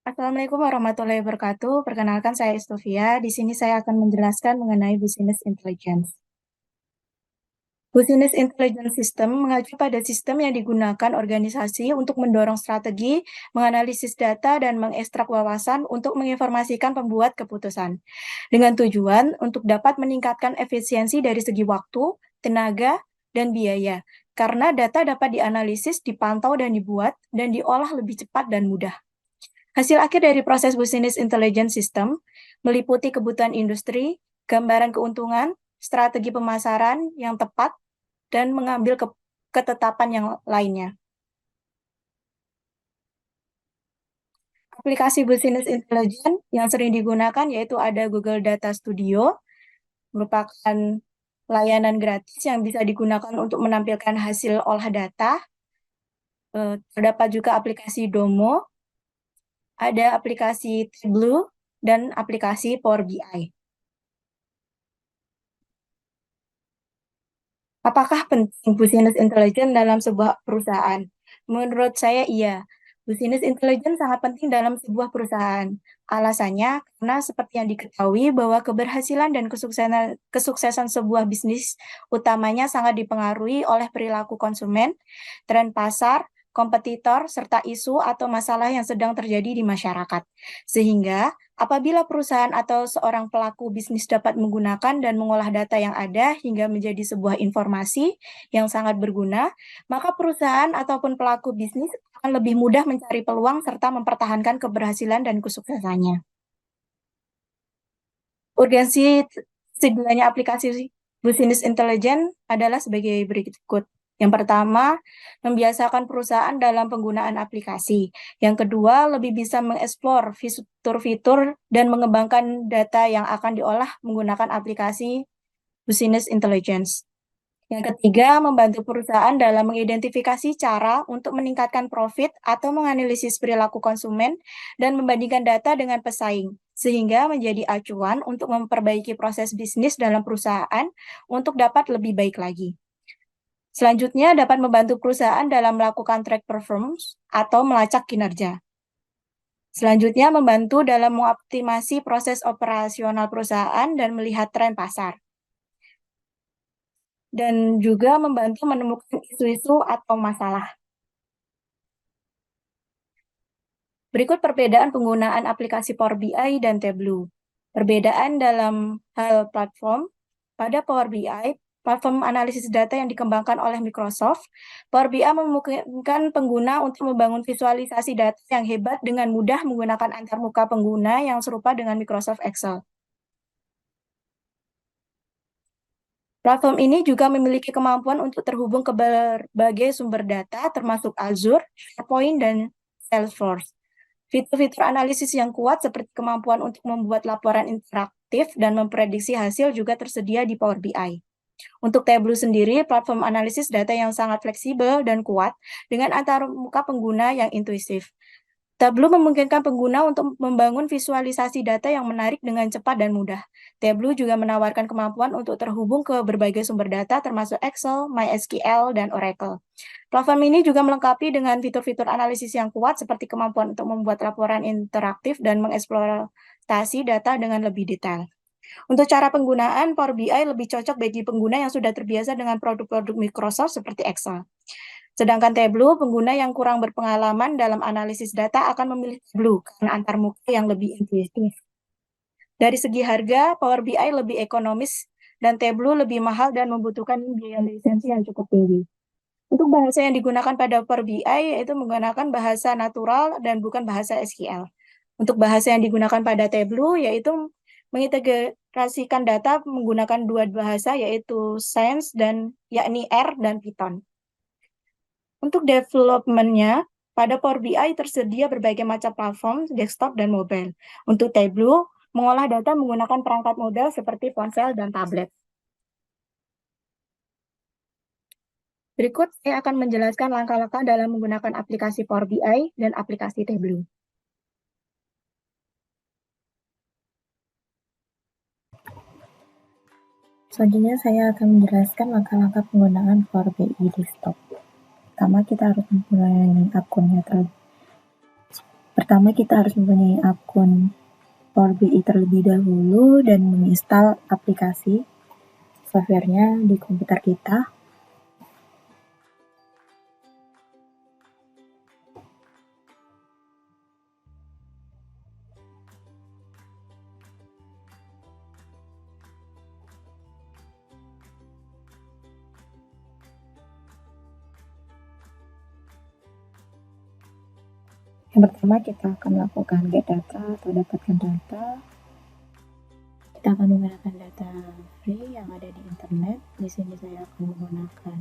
Assalamualaikum warahmatullahi wabarakatuh. Perkenalkan saya Istofia. Di sini saya akan menjelaskan mengenai Business Intelligence. Business Intelligence System mengacu pada sistem yang digunakan organisasi untuk mendorong strategi, menganalisis data, dan mengekstrak wawasan untuk menginformasikan pembuat keputusan. Dengan tujuan untuk dapat meningkatkan efisiensi dari segi waktu, tenaga, dan biaya. Karena data dapat dianalisis, dipantau, dan dibuat, dan diolah lebih cepat dan mudah. Hasil akhir dari proses Business Intelligence System meliputi kebutuhan industri, gambaran keuntungan, strategi pemasaran yang tepat, dan mengambil ketetapan yang lainnya. Aplikasi Business Intelligence yang sering digunakan yaitu ada Google Data Studio, merupakan layanan gratis yang bisa digunakan untuk menampilkan hasil olah data. Terdapat juga aplikasi Domo, ada aplikasi Tableau, dan aplikasi Power BI. Apakah penting business intelligence dalam sebuah perusahaan? Menurut saya iya. Business intelligence sangat penting dalam sebuah perusahaan. Alasannya karena seperti yang diketahui bahwa keberhasilan dan kesuksesan sebuah bisnis utamanya sangat dipengaruhi oleh perilaku konsumen, tren pasar, kompetitor, serta isu atau masalah yang sedang terjadi di masyarakat. Sehingga apabila perusahaan atau seorang pelaku bisnis dapat menggunakan dan mengolah data yang ada hingga menjadi sebuah informasi yang sangat berguna, maka perusahaan ataupun pelaku bisnis akan lebih mudah mencari peluang serta mempertahankan keberhasilan dan kesuksesannya. Urgensi segalanya aplikasi Business Intelligence adalah sebagai berikut. Yang pertama, membiasakan perusahaan dalam penggunaan aplikasi. Yang kedua, lebih bisa mengeksplor fitur-fitur dan mengembangkan data yang akan diolah menggunakan aplikasi Business Intelligence. Yang ketiga, membantu perusahaan dalam mengidentifikasi cara untuk meningkatkan profit atau menganalisis perilaku konsumen dan membandingkan data dengan pesaing, sehingga menjadi acuan untuk memperbaiki proses bisnis dalam perusahaan untuk dapat lebih baik lagi. Selanjutnya, dapat membantu perusahaan dalam melakukan track performance atau melacak kinerja. Selanjutnya, membantu dalam mengoptimasi proses operasional perusahaan dan melihat tren pasar. Dan juga membantu menemukan isu-isu atau masalah. Berikut perbedaan penggunaan aplikasi Power BI dan Tableau. Perbedaan dalam hal platform. Pada Power BI, platform analisis data yang dikembangkan oleh Microsoft, Power BI memungkinkan pengguna untuk membangun visualisasi data yang hebat dengan mudah menggunakan antarmuka pengguna yang serupa dengan Microsoft Excel. Platform ini juga memiliki kemampuan untuk terhubung ke berbagai sumber data, termasuk Azure, SharePoint, dan Salesforce. Fitur-fitur analisis yang kuat seperti kemampuan untuk membuat laporan interaktif dan memprediksi hasil juga tersedia di Power BI. Untuk Tableau sendiri, platform analisis data yang sangat fleksibel dan kuat dengan antarmuka pengguna yang intuitif. Tableau memungkinkan pengguna untuk membangun visualisasi data yang menarik dengan cepat dan mudah. Tableau juga menawarkan kemampuan untuk terhubung ke berbagai sumber data termasuk Excel, MySQL, dan Oracle. Platform ini juga melengkapi dengan fitur-fitur analisis yang kuat seperti kemampuan untuk membuat laporan interaktif dan mengeksplorasi data dengan lebih detail. Untuk cara penggunaan, Power BI lebih cocok bagi pengguna yang sudah terbiasa dengan produk-produk Microsoft seperti Excel. Sedangkan Tableau, pengguna yang kurang berpengalaman dalam analisis data akan memilih Tableau karena antarmuka yang lebih intuitif. Dari segi harga, Power BI lebih ekonomis dan Tableau lebih mahal dan membutuhkan biaya lisensi yang cukup tinggi. Untuk bahasa yang digunakan pada Power BI yaitu menggunakan bahasa natural dan bukan bahasa SQL. Untuk bahasa yang digunakan pada Tableau yaitu mengintegrasikan data menggunakan dua bahasa yaitu Science dan yakni R dan Python. Untuk development-nya, pada Power BI tersedia berbagai macam platform, desktop, dan mobile. Untuk Tableau, mengolah data menggunakan perangkat modal seperti ponsel dan tablet. Berikut saya akan menjelaskan langkah-langkah dalam menggunakan aplikasi Power BI dan aplikasi Tableau. Selanjutnya saya akan menjelaskan langkah-langkah penggunaan Power BI desktop. Pertama, kita harus mempunyai akunnya. Seperti Pertama, kita harus mempunyai akun Power BI terlebih dahulu dan menginstal aplikasi softwarenya di komputer kita. Yang pertama, kita akan melakukan get data atau dapatkan data. Kita akan menggunakan data free yang ada di internet. Di sini saya akan menggunakan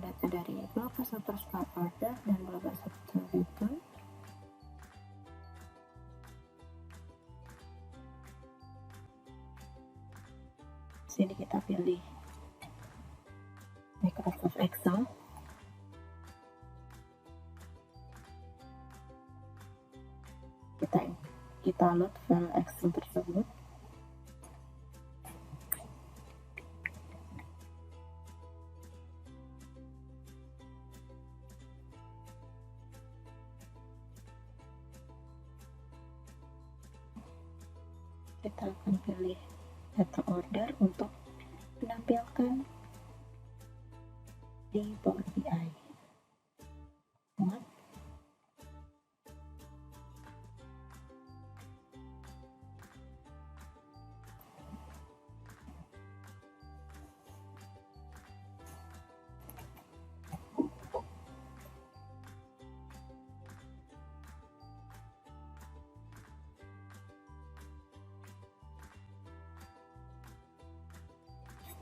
data dari Blockbuster Start Order dan Blockbuster Return. Di sini kita pilih Microsoft Excel. Kita load file Excel tersebut. Kita akan pilih data order untuk menampilkan di Power BI.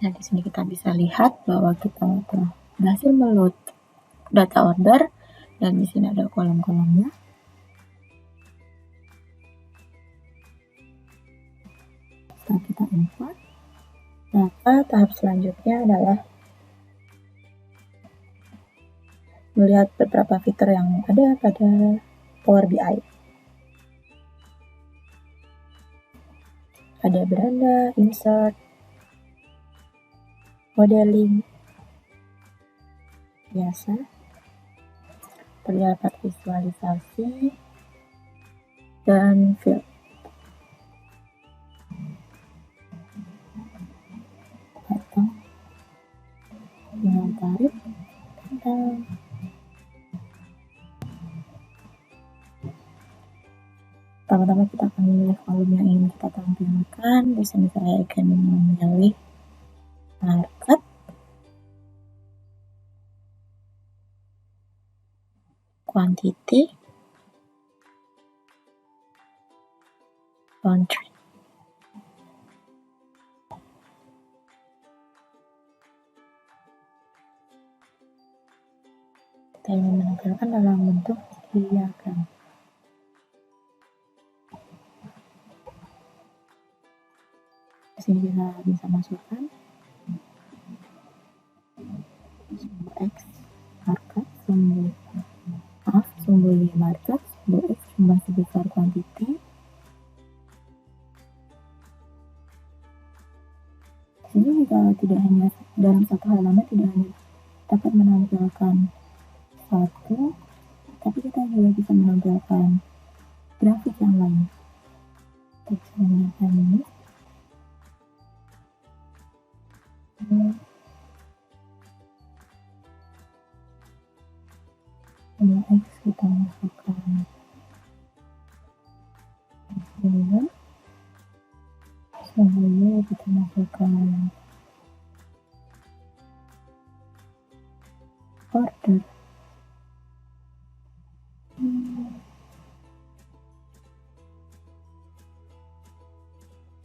Nah, di sini kita bisa lihat bahwa kita telah berhasil meload data order dan di sini ada kolom-kolomnya. Setelah kita import, maka tahap selanjutnya adalah melihat beberapa fitur yang ada pada Power BI. Ada beranda, insert, modeling, biasa, terdapat visualisasi, dan fill. Atau dengan tarif dan pertama-tama kita akan memilih kolom yang ingin kita tampilkan. Di sini saya akan memilih market, quantity, country. Kita ingin menampilkan dalam bentuk diagram. Di sini kita bisa masukkan sumbu X market, sumbu Y market, sumbu X jumlah sebesar quantity. Di sini kita tidak hanya dalam satu halaman tidak hanya dapat menampilkan satu, tapi kita juga bisa menampilkan grafik yang lain. Kita bisa menggunakan ini. X kita masukkan sumbu Y kita masukkan order.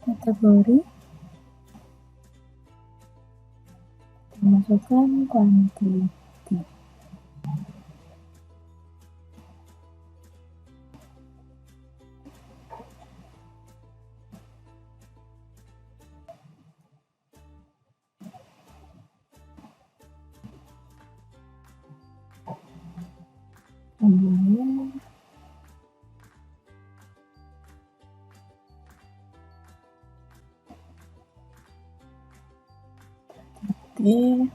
Kategori kita masukkan quantity. Kemudian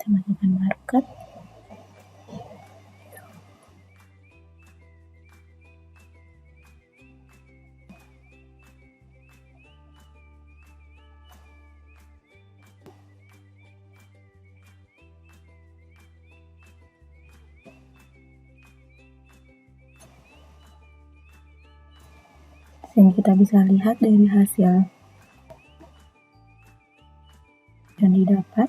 Kita masukkan market. Dan kita bisa lihat dari hasil yang didapat.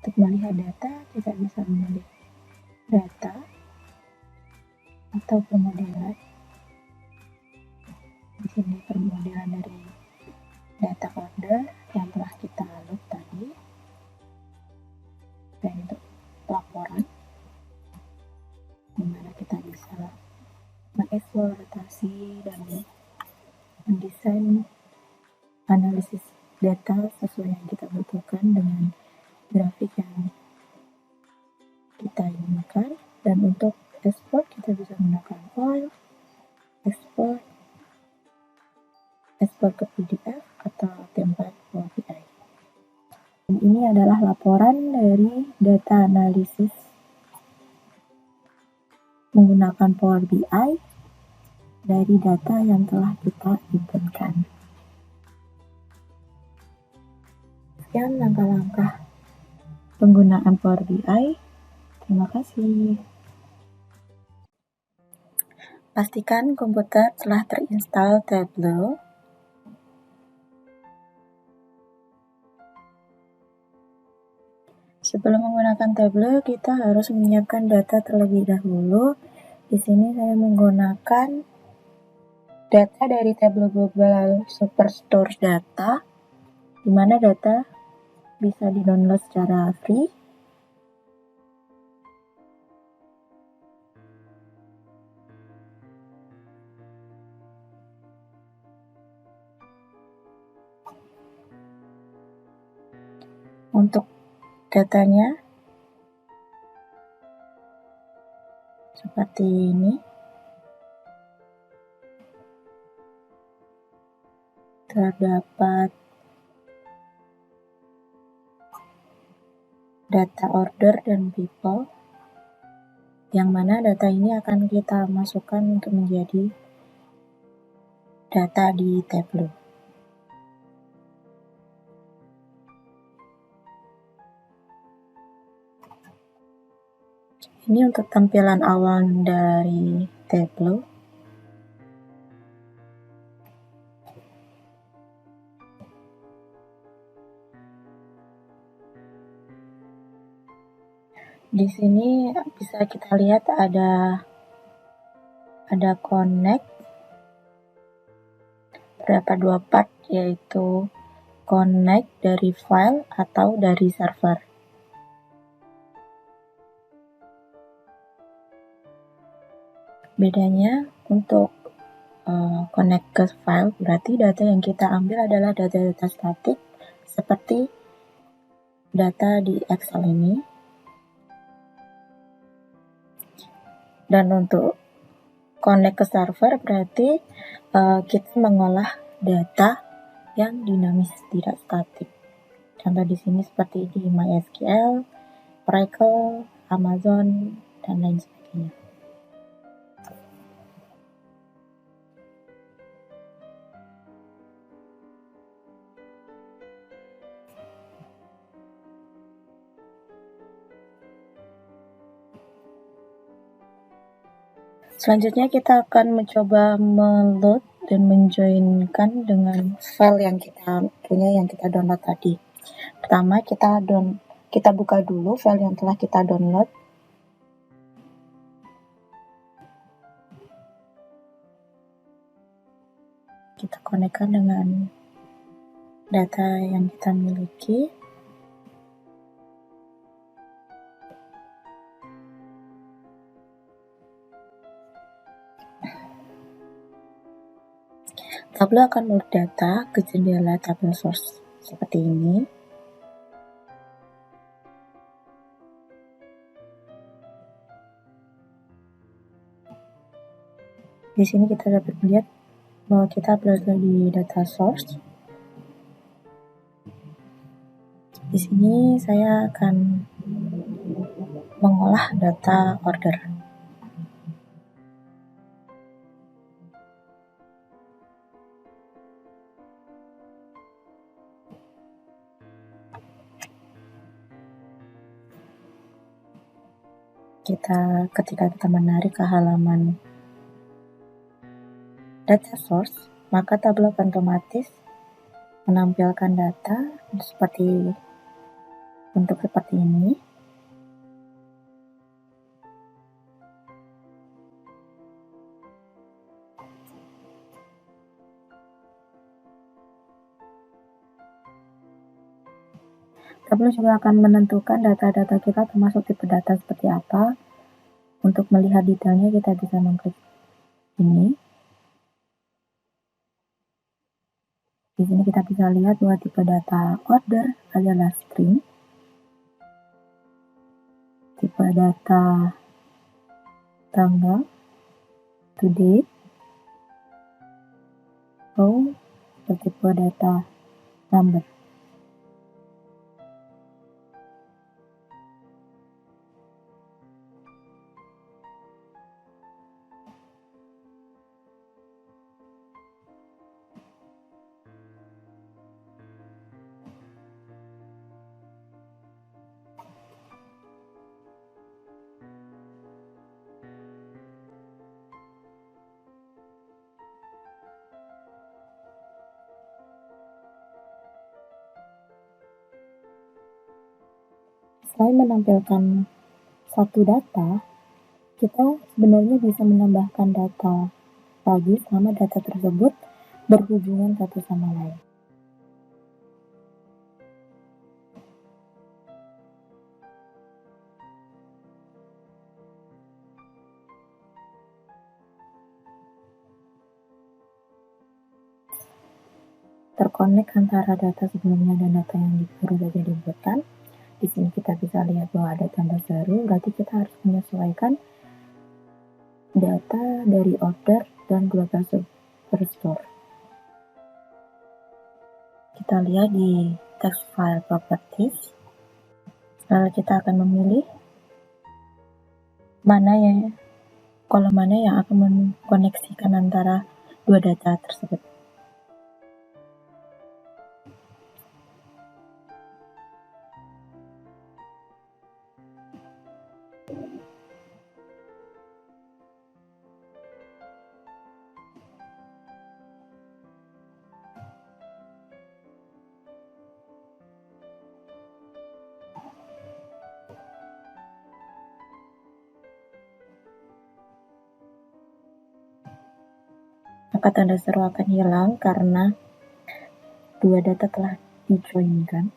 Untuk melihat data, kita bisa memilih data atau pemodelan. Di sini pemodelan dari data order yang telah kita load tadi, dan untuk laporan, dimana kita bisa mengeksploitasi dan mendesain analisis data sesuai yang kita butuhkan dengan grafik yang kita inginkan. Dan untuk export kita bisa menggunakan file, export ke PDF atau template Power BI. Dan ini adalah laporan dari data analisis menggunakan Power BI dari data yang telah kita inputkan. Sekian langkah-langkah penggunaan Power BI. Terima kasih. Pastikan komputer telah terinstall Tableau. Sebelum menggunakan Tableau, kita harus menyiapkan data terlebih dahulu. Di sini saya menggunakan data dari Tableau Global Superstore Data, di mana data bisa di-download secara free. Untuk datanya seperti ini. Terdapat data order dan people, yang mana data ini akan kita masukkan untuk menjadi data di Tableau. Ini untuk tampilan awal dari Tableau. Di sini bisa kita lihat ada connect, terdapat dua part, yaitu connect dari file atau dari server. Bedanya untuk connect ke file berarti data yang kita ambil adalah data-data statik seperti data di Excel ini. Dan untuk connect ke server berarti kita mengolah data yang dinamis, tidak statik. Contoh di sini seperti di MySQL, Oracle, Amazon, dan lain sebagainya. Selanjutnya kita akan mencoba meload dan menjoinkan dengan file yang kita punya, yang kita download tadi. Pertama kita buka dulu file yang telah kita download. Kita konekkan dengan data yang kita miliki. Tableau akan load data ke jendela Tableau Source seperti ini. Di sini kita dapat melihat bahwa kita berada di data source. Di sini saya akan mengolah data order. Ketika kita menarik ke halaman data source, maka tabel otomatis menampilkan data bentuk seperti ini. Tabel juga akan menentukan data-data kita termasuk tipe data seperti apa. Untuk melihat detailnya kita bisa mengklik ini. Di sini kita bisa lihat bahwa tipe data order adalah string. Tipe data tanggal, to date, row, dan tipe data number. Selain menampilkan satu data, kita sebenarnya bisa menambahkan data lagi selama data tersebut berhubungan satu sama lain. Terkonek antara data sebelumnya dan data yang baru saja dibuatkan. Di sini kita bisa lihat bahwa ada tanda seru, berarti kita harus menyesuaikan data dari order dan global superstore. Kita lihat di text file properties, lalu kita akan memilih kolom mana yang akan mengkoneksikan antara dua data tersebut. Maka tanda seru akan hilang karena dua data telah dijoinkan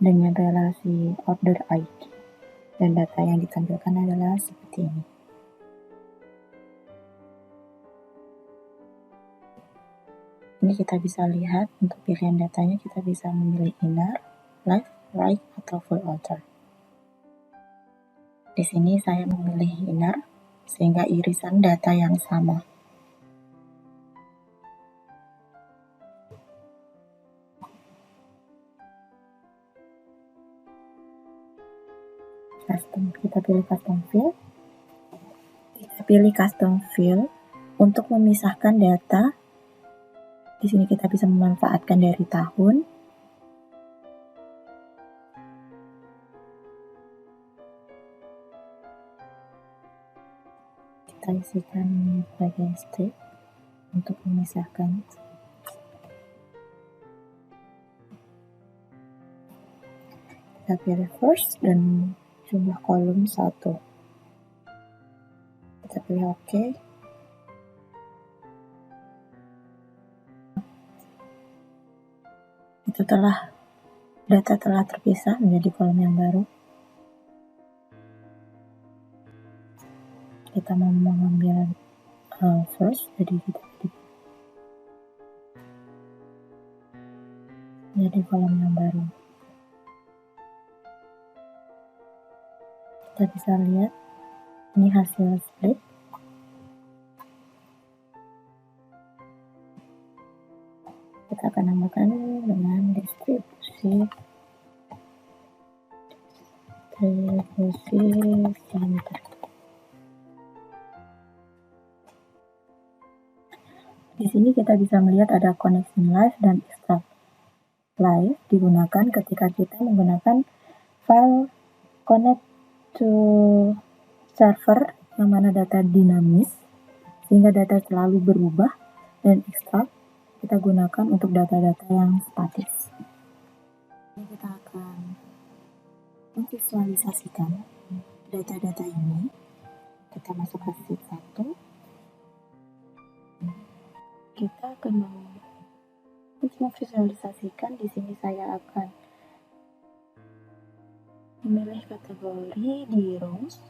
dengan relasi order ID, dan data yang ditampilkan adalah seperti ini. Ini kita bisa lihat untuk pilihan datanya, kita bisa memilih inner, left, right, atau full order. Di sini saya memilih inner sehingga irisan data yang sama. Kita pilih custom field. Kita pilih custom field untuk memisahkan data. Di sini kita bisa memanfaatkan dari tahun. Kita isikan sebagai step untuk memisahkan. Kita pilih first dan jumlah kolom 1. Kita pilih OK. Data telah terpisah menjadi kolom yang baru. Kita mau mengambil first, jadi kita jadi kolom yang baru. Kita bisa lihat Ini hasil split. Kita akan namakan dengan distribusi center. Di sini kita bisa melihat ada connection live dan extract live digunakan ketika kita menggunakan file connect to server yang mana data dinamis sehingga data selalu berubah, dan extract kita gunakan untuk data-data yang statis. Ini kita akan memvisualisasikan data-data ini. Kita masuk ke sheet 1. Kita akan memvisualisasikan. Di sini saya akan memilih kategori di rows.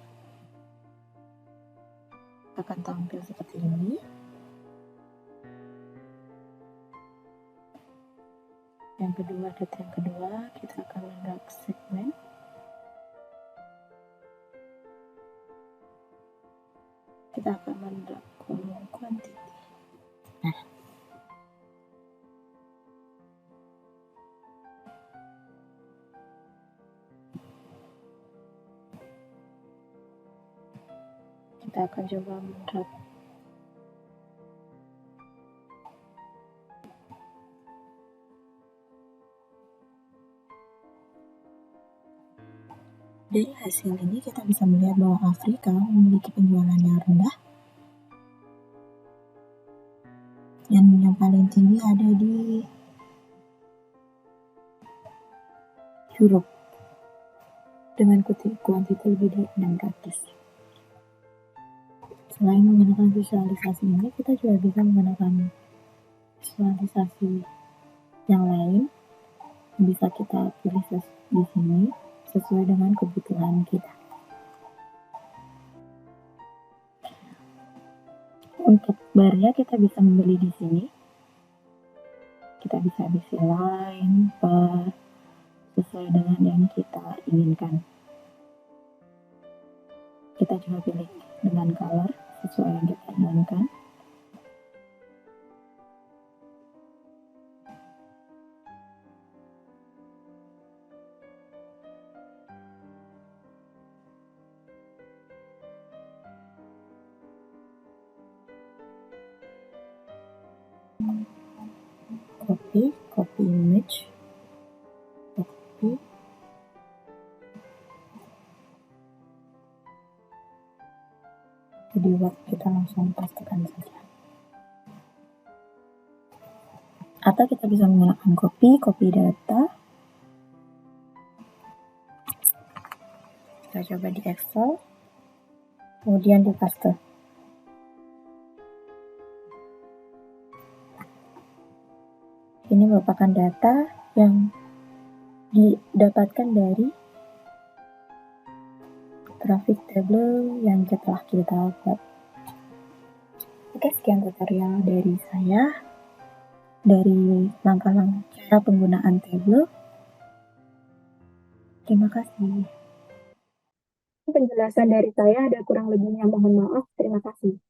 Akan tampil seperti ini. Yang kedua, data yang kedua, kita akan menggunakan segmen. Kita akan menggunakan kolom quantity. Nah, kita akan coba menggunakan dari hasil ini kita bisa melihat bahwa Afrika memiliki penjualan yang rendah, yang paling tinggi ada di Europe dengan kuantiti lebih dari 600. Selain menggunakan visualisasi ini, kita juga bisa menggunakan visualisasi yang lain yang bisa kita pilih di sini sesuai dengan kebutuhan kita. Untuk barnya kita bisa memilih di sini. Kita bisa isi line, bar, sesuai dengan yang kita inginkan. Kita juga pilih dengan color sesuai yang kita inginkan. Copy image, copy. Jadi kita langsung pastikan saja. Atau kita bisa menggunakan copy data. Kita coba di Excel, kemudian di paste. Ini merupakan data yang didapatkan dari grafik table yang telah kita buat. Oke, sekian tutorial dari saya dari langkah-langkah cara penggunaan table. Terima kasih. Penjelasan dari saya ada kurang lebihnya, mohon maaf. Terima kasih.